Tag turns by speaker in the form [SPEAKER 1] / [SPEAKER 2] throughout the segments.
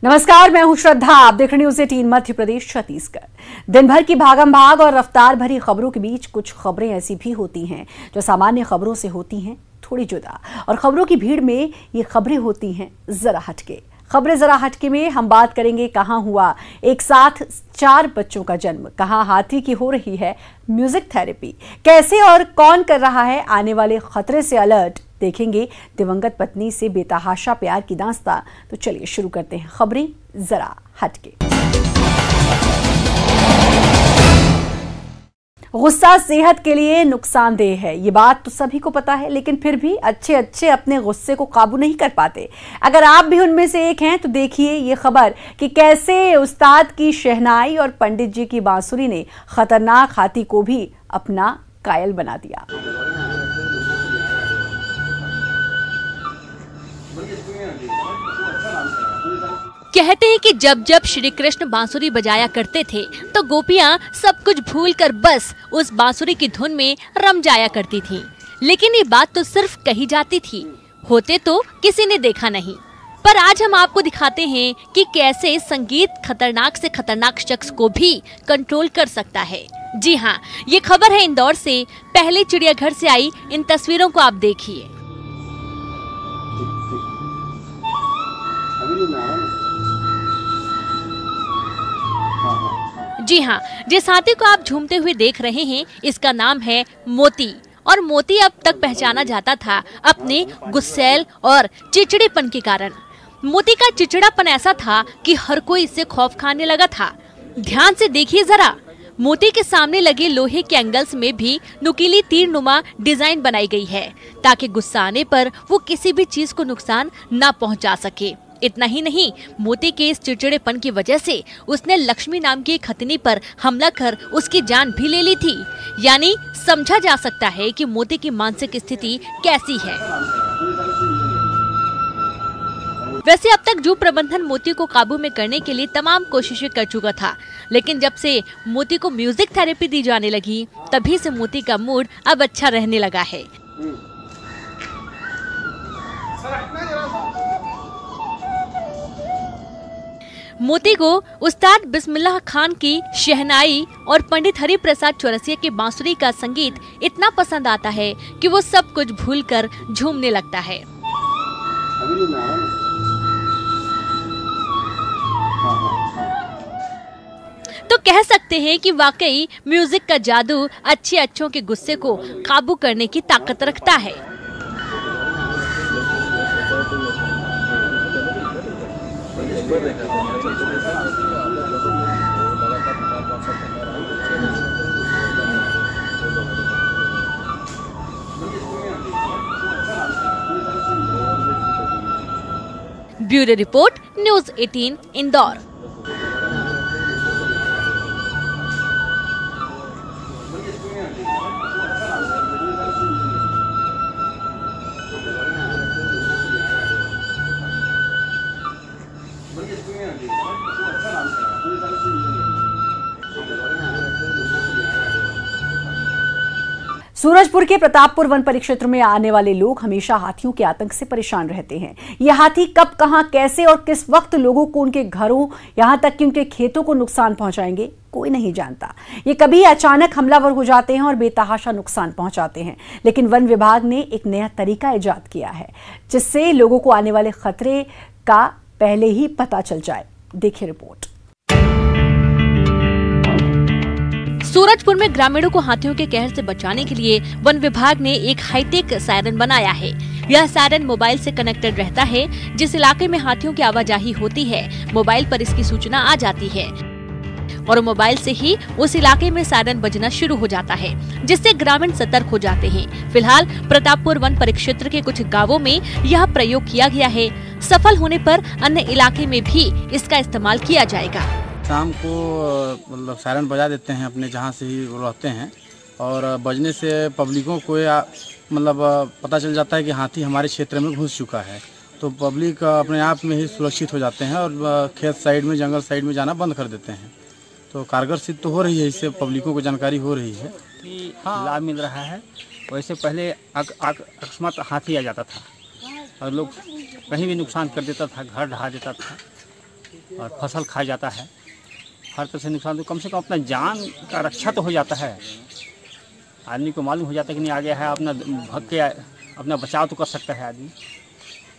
[SPEAKER 1] नमस्कार, मैं हूं श्रद्धा। आप देख रहे न्यूज़ 18 मध्य प्रदेश छत्तीसगढ़। दिन भर की भागम भाग और रफ्तार भरी खबरों के बीच कुछ खबरें ऐसी भी होती हैं जो सामान्य खबरों से होती हैं थोड़ी जुदा, और खबरों की भीड़ में ये खबरें होती हैं जरा हटके। खबरें जरा हटके में हम बात करेंगे कहां हुआ एक साथ 4 बच्चों का जन्म, कहां हाथी की हो रही है म्यूजिक थेरेपी, कैसे और कौन कर रहा है आने वाले खतरे से अलर्ट, देखेंगे दिवंगत पत्नी से बेतहाशा प्यार की दास्तां। तो चलिए शुरू करते हैं खबरें जरा हटके। गुस्सा सेहत के लिए नुकसानदेह है, ये बात तो सभी को पता है, लेकिन फिर भी अच्छे अपने गुस्से को काबू नहीं कर पाते। अगर आप भी उनमें से एक हैं तो देखिए ये खबर कि कैसे उस्ताद की शहनाई और पंडित जी की बांसुरी ने खतरनाक हाथी को भी अपना कायल बना दिया।
[SPEAKER 2] कहते हैं कि जब जब श्री कृष्ण बांसुरी बजाया करते थे तो गोपियां सब कुछ भूलकर बस उस बांसुरी की धुन में रम जाया करती थीं। लेकिन ये बात तो सिर्फ कही जाती थी, होते तो किसी ने देखा नहीं। पर आज हम आपको दिखाते हैं कि कैसे संगीत खतरनाक से खतरनाक शख्स को भी कंट्रोल कर सकता है। जी हाँ, ये खबर है इंदौर से। पहले चिड़ियाघर से आई इन तस्वीरों को आप देखिए। जी हाँ, जिस हाथी को आप झूमते हुए देख रहे हैं इसका नाम है मोती, और मोती अब तक पहचाना जाता था अपने गुस्सैल और चिड़चिड़ेपन के कारण। मोती का चिड़चिड़ापन ऐसा था कि हर कोई इससे खौफ खाने लगा था। ध्यान से देखिए जरा, मोती के सामने लगे लोहे के एंगल्स में भी नुकीली तीरनुमा डिजाइन बनाई गई है ताकि गुस्सा आने पर वो किसी भी चीज को नुकसान न पहुंचा सके। इतना ही नहीं, मोती के इस चिड़चिड़ेपन की वजह से उसने लक्ष्मी नाम की एक हथिनी पर हमला कर उसकी जान भी ले ली थी। यानी समझा जा सकता है कि मोती की मानसिक स्थिति कैसी है। वैसे अब तक जू प्रबंधन मोती को काबू में करने के लिए तमाम कोशिशें कर चुका था, लेकिन जब से मोती को म्यूजिक थेरेपी दी जाने लगी तभी से मोती का मूड अब अच्छा रहने लगा है। मोती को उस्ताद बिस्मिल्लाह खान की शहनाई और पंडित हरि प्रसाद चौरसिया के बांसुरी का संगीत इतना पसंद आता है कि वो सब कुछ भूलकर झूमने लगता है। तो कह सकते हैं कि वाकई म्यूजिक का जादू अच्छों के गुस्से को काबू करने की ताकत रखता है। Bureau report, news 18 Indore.
[SPEAKER 1] Surajpur के प्रतापपुर वन परिक्षेत्र में आने वाले लोग हमेशा हाथियों के आतंक से परेशान रहते हैं। ये हाथी कब, कहां, कैसे और किस वक्त लोगों को, उनके घरों, यहां तक कि उनके खेतों को नुकसान पहुंचाएंगे, कोई नहीं जानता। ये कभी अचानक हमलावर हो जाते हैं और बेतहाशा नुकसान पहुंचाते हैं। लेकिन वन विभाग ने एक नया तरीका इजाद किया है जिससे लोगों को आने वाले खतरे का पहले ही पता चल जाए। देखिए रिपोर्ट।
[SPEAKER 2] सूरजपुर में ग्रामीणों को हाथियों के कहर से बचाने के लिए वन विभाग ने एक हाईटेक सायरन बनाया है। यह सायरन मोबाइल से कनेक्टेड रहता है। जिस इलाके में हाथियों की आवाजाही होती है, मोबाइल पर इसकी सूचना आ जाती है और मोबाइल से ही उस इलाके में सायरन बजना शुरू हो जाता है, जिससे ग्रामीण सतर्क हो जाते हैं। फिलहाल प्रतापपुर वन परिक्षेत्र के कुछ गाँवों में यह प्रयोग किया गया है। सफल होने पर अन्य इलाके में भी इसका इस्तेमाल किया जाएगा।
[SPEAKER 3] शाम को मतलब सायरन बजा देते हैं अपने जहाँ से ही रहते हैं, और बजने से पब्लिकों को मतलब पता चल जाता है कि हाथी हमारे क्षेत्र में घुस चुका है, तो पब्लिक अपने आप में ही सुरक्षित हो जाते हैं और खेत साइड में, जंगल साइड में जाना बंद कर देते हैं। तो कारगर सिद्ध तो हो रही है, इससे पब्लिकों को जानकारी हो रही है कि लाभ मिल रहा है। वैसे पहले अकस्मात हाथी आ जाता था और लोग कहीं भी नुकसान कर देता था, घर ढहा देता था।
[SPEAKER 4] और फसल खा जाता है, हर तरह से नुकसान। तो कम से कम अपना जान का रक्षा तो हो जाता है, आदमी को मालूम हो जाता है कि नहीं आ गया है, अपना भग के अपना बचाव तो कर सकता है आदमी,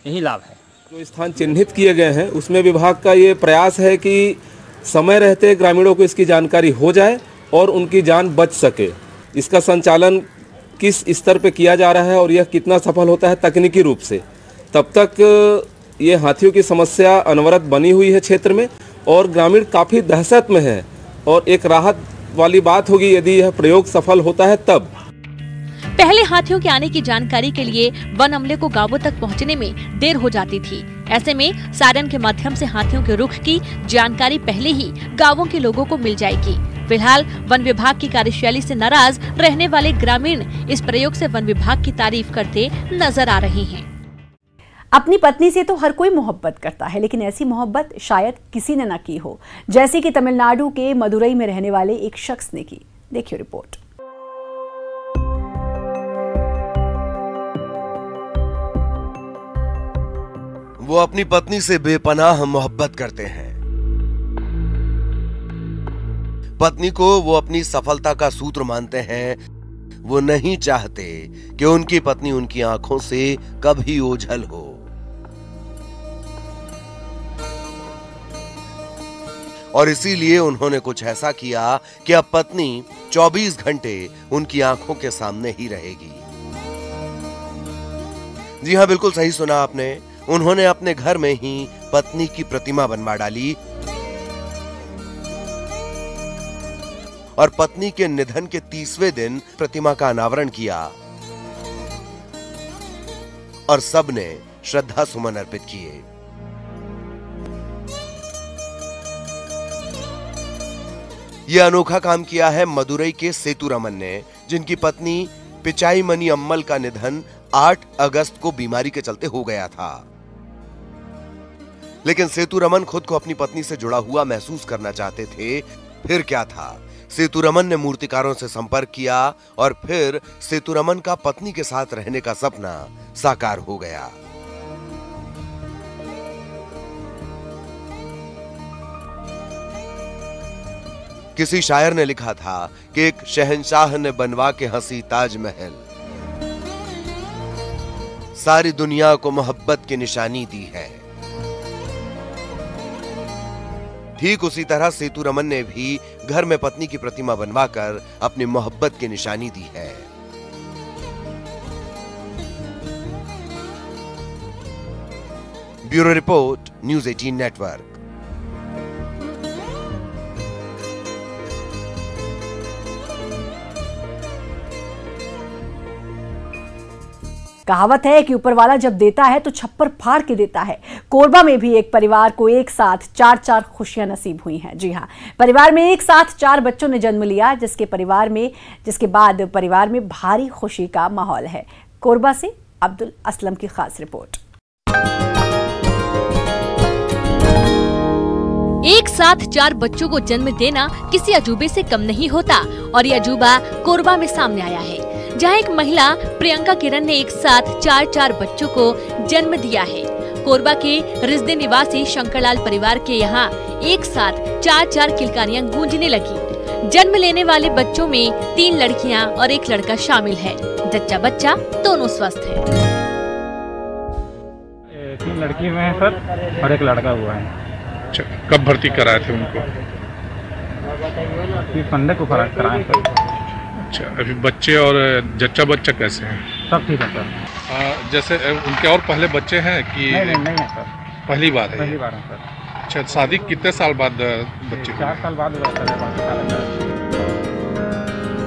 [SPEAKER 4] यही लाभ है।
[SPEAKER 5] जो स्थान चिन्हित किए गए हैं उसमें विभाग का ये प्रयास है कि समय रहते ग्रामीणों को इसकी जानकारी हो जाए और उनकी जान बच सके। इसका संचालन किस स्तर पे किया जा रहा है और यह कितना सफल होता है तकनीकी रूप से, तब तक ये हाथियों की समस्या अनवरत बनी हुई है क्षेत्र में और ग्रामीण काफ़ी दहशत में है। और एक राहत वाली बात होगी यदि यह प्रयोग सफल होता है तब।
[SPEAKER 2] पहले हाथियों के आने की जानकारी के लिए वन अमले को गांवों तक पहुंचने में देर हो जाती थी। ऐसे में सायरन के माध्यम से हाथियों के रुख की जानकारी पहले ही गांवों के लोगों को मिल जाएगी। फिलहाल वन विभाग की कार्यशैली से नाराज रहने वाले ग्रामीण इस प्रयोग से वन विभाग की तारीफ करते नजर आ रहे हैं।
[SPEAKER 1] अपनी पत्नी से तो हर कोई मोहब्बत करता है, लेकिन ऐसी मोहब्बत शायद किसी ने न की हो, जैसे कि तमिलनाडु के मदुरई में रहने वाले एक शख्स ने की। देखिए रिपोर्ट।
[SPEAKER 6] वो अपनी पत्नी से बेपनाह मोहब्बत करते हैं। पत्नी को वो अपनी सफलता का सूत्र मानते हैं। वो नहीं चाहते कि उनकी पत्नी उनकी आंखों से कभी ओझल हो। और इसीलिए उन्होंने कुछ ऐसा किया कि अब पत्नी 24 घंटे उनकी आंखों के सामने ही रहेगी। जी हां, बिल्कुल सही सुना आपने। उन्होंने अपने घर में ही पत्नी की प्रतिमा बनवा डाली और पत्नी के निधन के 30वें दिन प्रतिमा का अनावरण किया और सबने श्रद्धा सुमन अर्पित किए। यह अनोखा काम किया है मदुरई के सेतुरमन ने, जिनकी पत्नी पिचाई मनी अम्मल का निधन 8 अगस्त को बीमारी के चलते हो गया था। लेकिन सेतुरमन खुद को अपनी पत्नी से जुड़ा हुआ महसूस करना चाहते थे। फिर क्या था, सेतुरमन ने मूर्तिकारों से संपर्क किया और फिर सेतुरमन का पत्नी के साथ रहने का सपना साकार हो गया। किसी शायर ने लिखा था कि एक शहंशाह ने बनवा के हंसी ताजमहल, सारी दुनिया को मोहब्बत की निशानी दी है। ठीक उसी तरह सेतुरमन ने भी घर में पत्नी की प्रतिमा बनवाकर अपनी मोहब्बत की निशानी दी है। Bureau report, news 18 network.
[SPEAKER 1] कहावत है कि ऊपर वाला जब देता है तो छप्पर फाड़ के देता है। कोरबा में भी एक परिवार को एक साथ 4 खुशियां नसीब हुई हैं। जी हां, परिवार में एक साथ 4 बच्चों ने जन्म लिया, जिसके बाद परिवार में भारी खुशी का माहौल है। कोरबा से अब्दुल असलम की खास रिपोर्ट।
[SPEAKER 2] एक साथ 4 बच्चों को जन्म देना किसी अजूबे से कम नहीं होता और ये अजूबा कोरबा में सामने आया है, जहां एक महिला प्रियंका किरण ने एक साथ 4 बच्चों को जन्म दिया है। कोरबा के रिजदे निवासी शंकरलाल परिवार के यहाँ एक साथ 4 किलकारियां गूंजने लगी। जन्म लेने वाले बच्चों में 3 लड़कियां और 1 लड़का शामिल है। जच्चा बच्चा दोनों स्वस्थ है।
[SPEAKER 7] 3 लड़की में है सर और 1 लड़का हुआ है।
[SPEAKER 8] अच्छा, कब भर्ती कराए थे उनको?
[SPEAKER 7] संडे को कराए सर।
[SPEAKER 8] अच्छा, अभी बच्चे और जच्चा बच्चा कैसे हैं?
[SPEAKER 7] सब ठीक है सर।
[SPEAKER 8] जैसे उनके और पहले बच्चे हैं कि
[SPEAKER 7] नहीं है सर,
[SPEAKER 8] पहली बार है?
[SPEAKER 7] पहली बार है सर।
[SPEAKER 8] अच्छा, शादी कितने साल बाद बच्चे?
[SPEAKER 7] 4 साल बाद हुआ सर।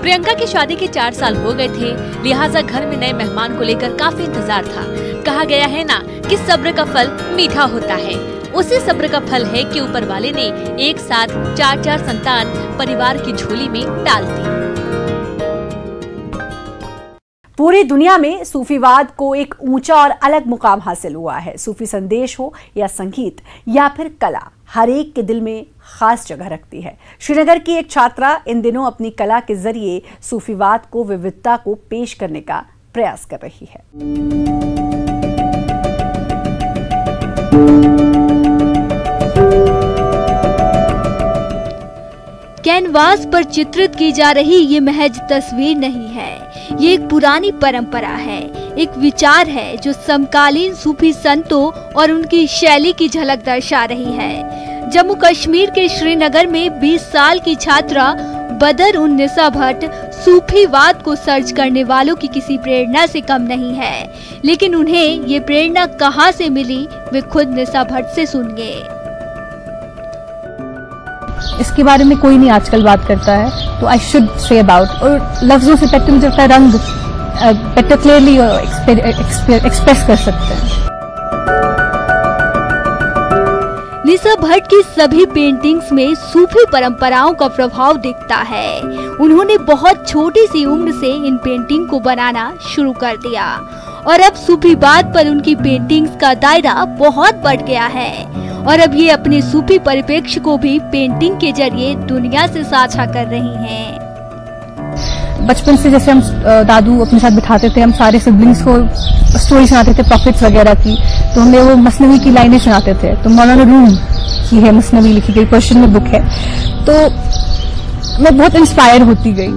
[SPEAKER 2] प्रियंका की शादी के 4 साल हो गए थे, लिहाजा घर में नए मेहमान को लेकर काफी इंतजार था। कहा गया है ना कि सब्र का फल मीठा होता है। उसी सब्र का फल है कि ऊपर वाले ने एक साथ 4 संतान परिवार की झोली में डाल दी।
[SPEAKER 1] पूरी दुनिया में सूफीवाद को एक ऊंचा और अलग मुकाम हासिल हुआ है। सूफी संदेश हो या संगीत या फिर कला, हर एक के दिल में खास जगह रखती है। श्रीनगर की एक छात्रा इन दिनों अपनी कला के जरिए सूफीवाद को, विविधता को पेश करने का प्रयास कर रही है।
[SPEAKER 9] कैनवास पर चित्रित की जा रही ये महज तस्वीर नहीं है, ये एक पुरानी परंपरा है, एक विचार है जो समकालीन सूफी संतों और उनकी शैली की झलक दर्शा रही है। जम्मू कश्मीर के श्रीनगर में 20 साल की छात्रा बदर उन निसा भट्ट सूफीवाद को सर्च करने वालों की किसी प्रेरणा से कम नहीं है, लेकिन उन्हें ये प्रेरणा कहाँ से मिली वे खुद निसा भट्ट से सुनिए।
[SPEAKER 10] इसके बारे में कोई नहीं आजकल बात करता है, तो आई शुड से अबाउट, और लफ्जों से बेटर मुझे लगता है रंग बेटर क्लियरली एक्सप्रेस कर सकते हैं।
[SPEAKER 9] निसा भट्ट की सभी पेंटिंग्स में सूफी परंपराओं का प्रभाव दिखता है। उन्होंने बहुत छोटी सी उम्र से इन पेंटिंग को बनाना शुरू कर दिया और अब सूफीवाद पर उनकी पेंटिंग्स का दायरा बहुत बढ़ गया है और अब ये अपने सूफी परिप्रेक्ष्य को भी पेंटिंग के जरिए दुनिया से साझा कर रही हैं।
[SPEAKER 10] बचपन से जैसे हम दादू अपने साथ बिठाते थे, हम सारे सिबलिंग्स को स्टोरी सुनाते थे प्रॉफिट्स वगैरह की, तो हमें वो मसनवी की लाइनें सुनाते थे। तो मौलाना रूम की है मसनवी लिखी गई, पर्शियन में बुक है, तो मैं बहुत इंस्पायर होती गई।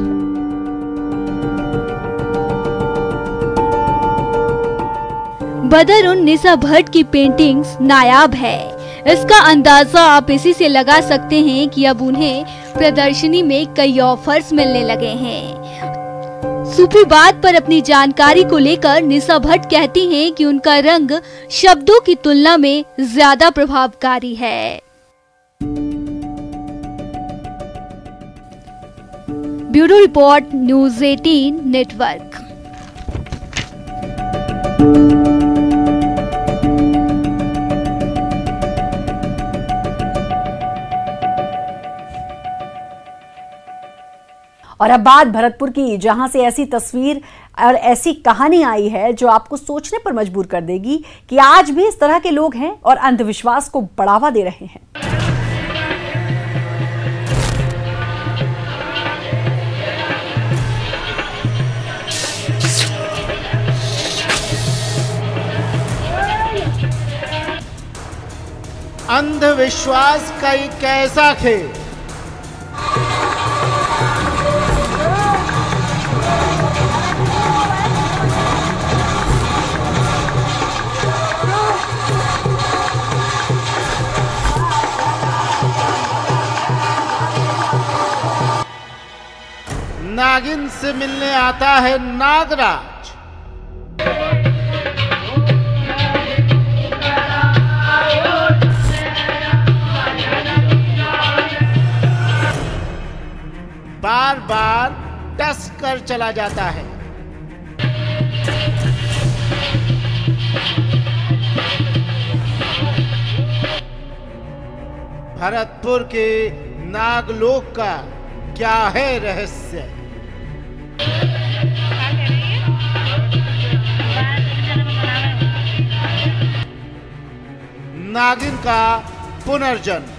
[SPEAKER 9] बदर उन निसा भट्ट की पेंटिंग्स नायाब है। इसका अंदाजा आप इसी से लगा सकते हैं कि अब उन्हें प्रदर्शनी में कई ऑफर्स मिलने लगे हैं। सूफीवाद पर अपनी जानकारी को लेकर निसा भट्ट कहती हैं कि उनका रंग शब्दों की तुलना में ज्यादा प्रभावकारी है। Bureau report, news 18 network.
[SPEAKER 1] और अब बात भरतपुर की, जहां से ऐसी तस्वीर और ऐसी कहानी आई है जो आपको सोचने पर मजबूर कर देगी कि आज भी इस तरह के लोग हैं और अंधविश्वास को बढ़ावा दे रहे हैं।
[SPEAKER 11] अंधविश्वास का एक ऐसा खेल नागिन से मिलने आता है नागराज। बार बार टस कर चला जाता है। भरतपुर के नागलोक का क्या है रहस्य? नागिन का पुनर्जन्म।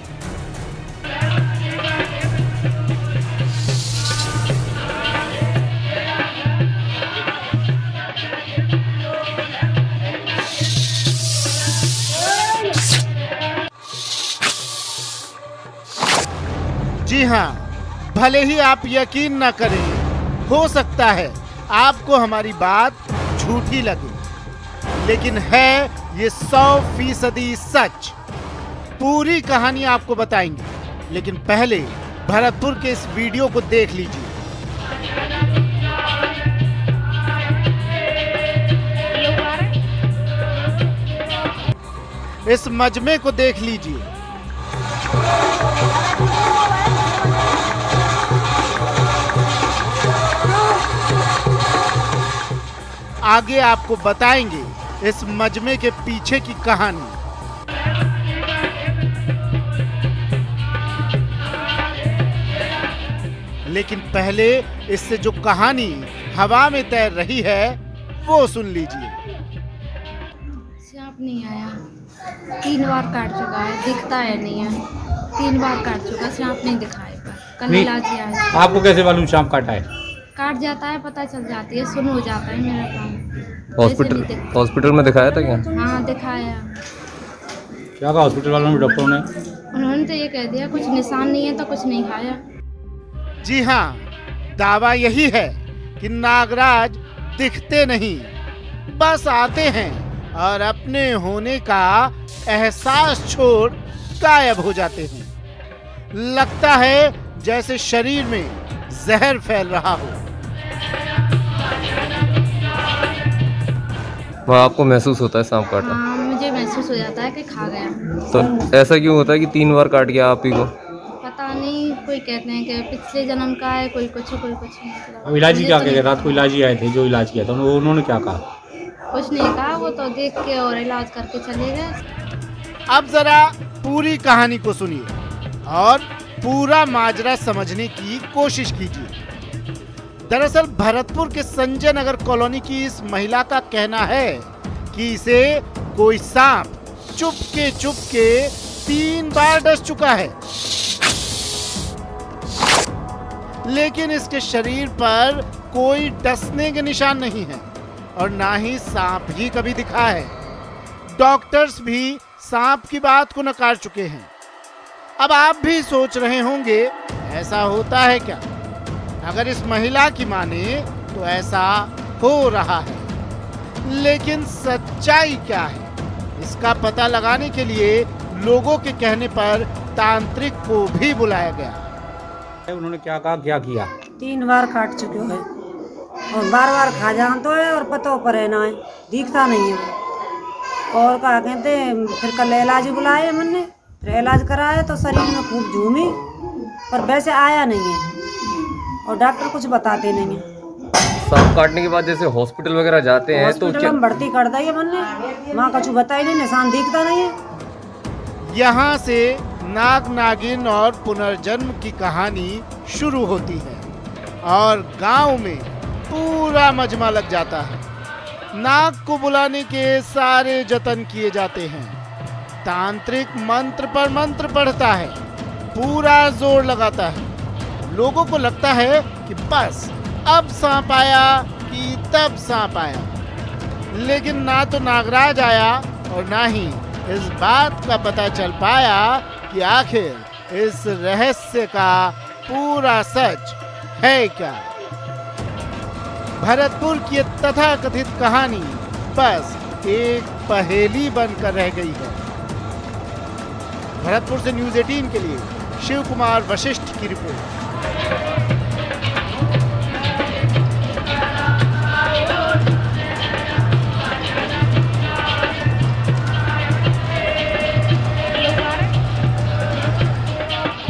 [SPEAKER 11] जी हाँ, भले ही आप यकीन न करें, हो सकता है आपको हमारी बात झूठी लगे, लेकिन है ये 100% सच। पूरी कहानी आपको बेंगे, लेकिन पहले भरतपुर के इस वीडियो को देख लीजिए। इस मजमे को देख लीजिए। आगे आपको बताएंगे इस मजमे के पीछे की कहानी। लेकिन पहले इससे जो कहानी हवा में तैर रही है वो सुन लीजिए।
[SPEAKER 12] सांप नहीं आया, 3 बार काट चुका है, दिखता है नहीं है, 3 बार काट चुका, सांप नहीं दिखाएगा। कल इलाज आया।
[SPEAKER 7] आपको कैसे मालूम सांप काटा है?
[SPEAKER 12] काट जाता है, पता चल जाती है, सुन हो जाता है मेरा काम।
[SPEAKER 5] हॉस्पिटल में दिखाया था क्या?
[SPEAKER 12] हाँ दिखाया।
[SPEAKER 7] क्या कहा हॉस्पिटल वालों ने, डॉक्टरों ने?
[SPEAKER 12] उन्होंने तो ये कह दिया कुछ निशान नहीं है तो कुछ नहीं खाया।
[SPEAKER 11] जी हाँ, दावा यही है कि नागराज दिखते नहीं, बस आते हैं और अपने होने का एहसास छोड़ गायब हो जाते हैं। लगता है जैसे शरीर में जहर फैल रहा हो।
[SPEAKER 13] वह आपको महसूस होता है सांप काटा?
[SPEAKER 12] हाँ, मुझे महसूस हो जाता है कि खा गया।
[SPEAKER 13] तो ऐसा क्यों होता है कि 3 बार काट गया आप ही को?
[SPEAKER 12] पता नहीं, कोई कहते हैं कि पिछले जन्म का है, कोई कुछ मतलब।
[SPEAKER 7] अब इलाजी क्या कह, रात को इलाजी आए थे, जो इलाज किया था उन्होंने क्या कहा?
[SPEAKER 12] कुछ नहीं कहा, वो तो देख के और इलाज करके चले गए।
[SPEAKER 11] अब जरा पूरी कहानी को सुनिए और पूरा माजरा समझने की कोशिश कीजिए। दरअसल भरतपुर के संजय नगर कॉलोनी की इस महिला का कहना है कि इसे कोई सांप चुपके 3 बार डस चुका है, लेकिन इसके शरीर पर कोई डसने के निशान नहीं है और ना ही सांप ही कभी दिखा है। डॉक्टर्स भी सांप की बात को नकार चुके हैं। अब आप भी सोच रहे होंगे ऐसा होता है क्या? अगर इस महिला की माने तो ऐसा हो रहा है, लेकिन सच्चाई क्या है इसका पता लगाने के लिए लोगों के कहने पर तांत्रिक को भी बुलाया गया।
[SPEAKER 7] उन्होंने क्या कहा, क्या किया?
[SPEAKER 14] 3 बार काट चुके हैं और बार खा जानते है और पतों पर है ना है, दिखता नहीं है। और क्या कहते हैं, फिर कल इलाज बुलाए हमने, फिर इलाज कराया तो शरीर में खूब झूमी पर वैसे आया नहीं है और डॉक्टर कुछ बताते नहीं है।
[SPEAKER 13] सांप काटने के बाद जैसे हॉस्पिटल वगैरह जाते हैं तो
[SPEAKER 14] हॉस्पिटल में भर्ती कर दिया हमने, वहाँ कुछ बताया नहीं, निशान दिखता नहीं है।
[SPEAKER 11] यहाँ से नाग नागिन और पुनर्जन्म की कहानी शुरू होती है और गांव में पूरा मजमा लग जाता है। नाग को बुलाने के सारे जतन किए जाते हैं। तांत्रिक मंत्र पर मंत्र पढ़ता है, पूरा जोर लगाता है। लोगों को लगता है कि बस अब सांप आया कि तब सांप आया, लेकिन ना तो नागराज आया और ना ही इस बात का पता चल पाया कि आखिर इस रहस्य का पूरा सच है क्या। भरतपुर की तथाकथित कहानी बस एक पहेली बनकर रह गई है। भरतपुर से न्यूज़ 18 के लिए शिव कुमार वशिष्ठ की रिपोर्ट।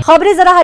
[SPEAKER 1] खबरें जरा